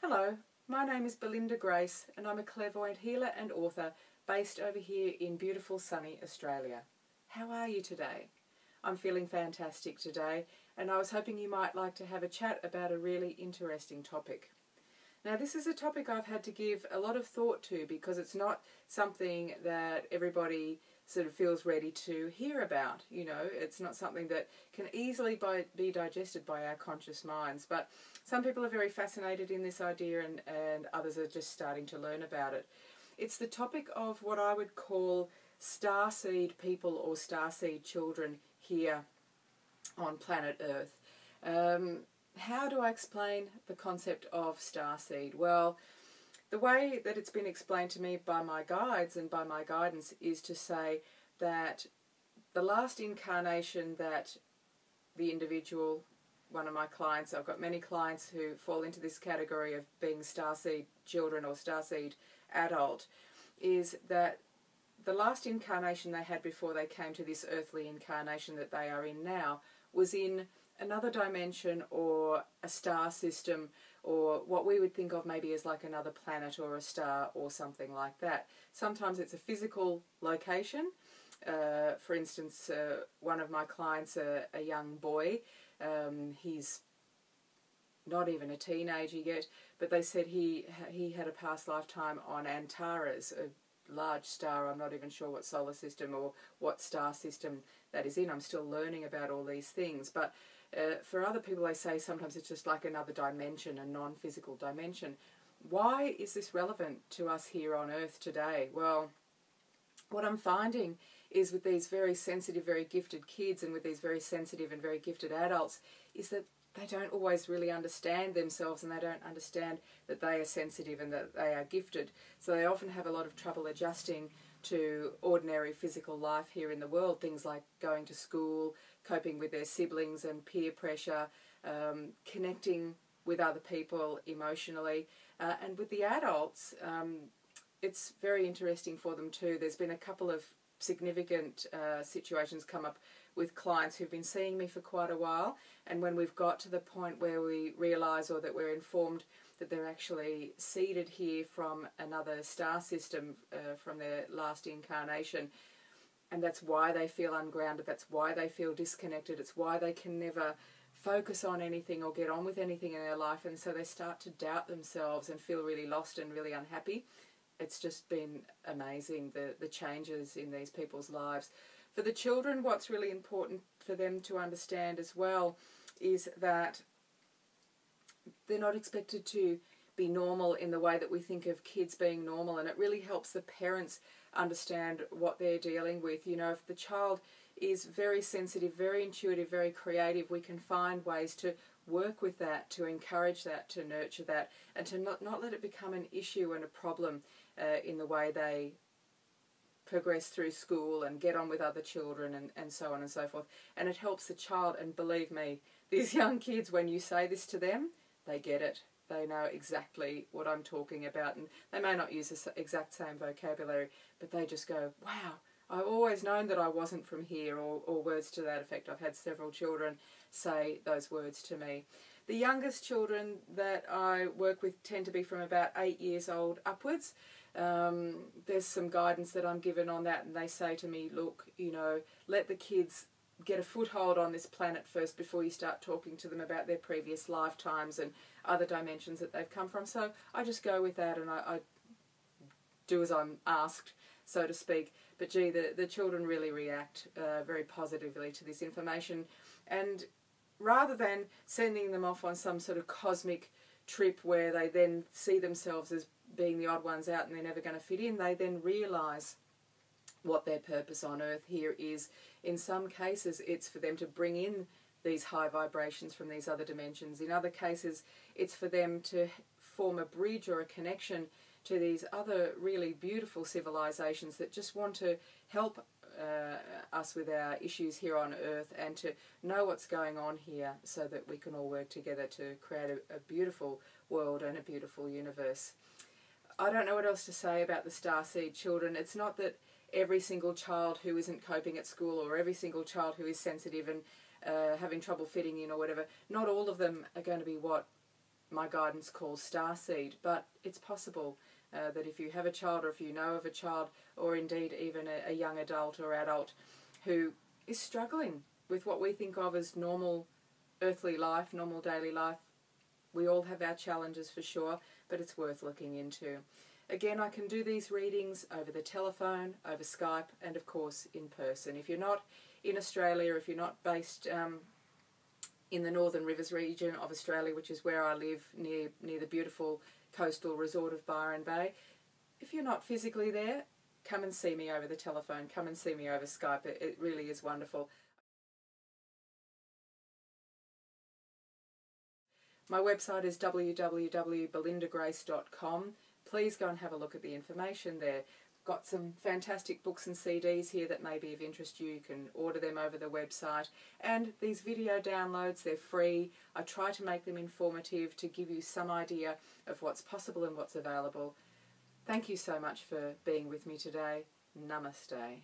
Hello, my name is BelindaGrace and I'm a clairvoyant healer and author based over here in beautiful sunny Australia. How are you today? I'm feeling fantastic today and I was hoping you might like to have a chat about a really interesting topic. Now this is a topic I've had to give a lot of thought to because it's not something that everybody sort of feels ready to hear about. You know, it's not something that can easily be digested by our conscious minds, but some people are very fascinated in this idea and others are just starting to learn about it. It's the topic of what I would call starseed people or starseed children here on planet Earth. How do I explain the concept of starseed? Well, the way that it's been explained to me by my guides and by my guidance is to say that the last incarnation that the individual, one of my clients, I've got many clients who fall into this category of being starseed children or starseed adult, is that the last incarnation they had before they came to this earthly incarnation that they are in now was in another dimension or a star system, or what we would think of maybe as like another planet or a star or something like that. Sometimes it's a physical location. For instance, one of my clients, a young boy, he's not even a teenager yet, but they said he had a past lifetime on Antares, a large star. I'm not even sure what solar system or what star system that is in. I'm still learning about all these things, but for other people they say sometimes it's just like another dimension, a non-physical dimension. Why is this relevant to us here on Earth today? Well, what I'm finding is with these very sensitive, very gifted kids and with these very sensitive and very gifted adults is that they don't always really understand themselves and they don't understand that they are sensitive and that they are gifted. So they often have a lot of trouble adjusting to ordinary physical life here in the world, things like going to school, coping with their siblings and peer pressure, connecting with other people emotionally. And with the adults, it's very interesting for them too. There's been a couple of significant situations come up with clients who've been seeing me for quite a while, and when we've got to the point where we realise or that we're informed that they're actually seeded here from another star system from their last incarnation, and that's why they feel ungrounded, that's why they feel disconnected, it's why they can never focus on anything or get on with anything in their life, and so they start to doubt themselves and feel really lost and really unhappy. It's just been amazing, the changes in these people's lives. For the children, what's really important for them to understand as well is that they're not expected to be normal in the way that we think of kids being normal, and it really helps the parents understand what they're dealing with. You know, if the child is very sensitive, very intuitive, very creative, we can find ways to work with that, to encourage that, to nurture that, and to not let it become an issue and a problem in the way they progress through school and get on with other children and so on and so forth. And it helps the child, and believe me, these young kids, when you say this to them, they get it. They know exactly what I'm talking about, and they may not use the exact same vocabulary, but they just go, wow, I've always known that I wasn't from here, or words to that effect. I've had several children say those words to me. The youngest children that I work with tend to be from about 8 years old upwards. There's some guidance that I'm given on that, and they say to me, look, you know, let the kids get a foothold on this planet first before you start talking to them about their previous lifetimes and other dimensions that they've come from. So I just go with that, and I do as I'm asked, so to speak. But gee, the children really react very positively to this information, and rather than sending them off on some sort of cosmic trip where they then see themselves as being the odd ones out and they're never going to fit in, they then realise what their purpose on Earth here is. In some cases it's for them to bring in these high vibrations from these other dimensions. In other cases it's for them to form a bridge or a connection to these other really beautiful civilizations that just want to help us with our issues here on Earth and to know what's going on here so that we can all work together to create a beautiful world and a beautiful universe. I don't know what else to say about the starseed children. It's not that every single child who isn't coping at school or every single child who is sensitive and having trouble fitting in or whatever, not all of them are going to be what my guidance calls starseed, but it's possible that if you have a child, or if you know of a child, or indeed even a young adult or adult who is struggling with what we think of as normal earthly life, normal daily life, we all have our challenges for sure, but it's worth looking into. Again, I can do these readings over the telephone, over Skype, and of course in person. If you're not in Australia, if you're not based in the Northern Rivers region of Australia, which is where I live, near the beautiful coastal resort of Byron Bay, if you're not physically there, come and see me over the telephone, come and see me over Skype. It really is wonderful. My website is www.belindagrace.com. Please go and have a look at the information there. Got some fantastic books and CDs here that may be of interest to you. You can order them over the website. And these video downloads, they're free. I try to make them informative to give you some idea of what's possible and what's available. Thank you so much for being with me today. Namaste.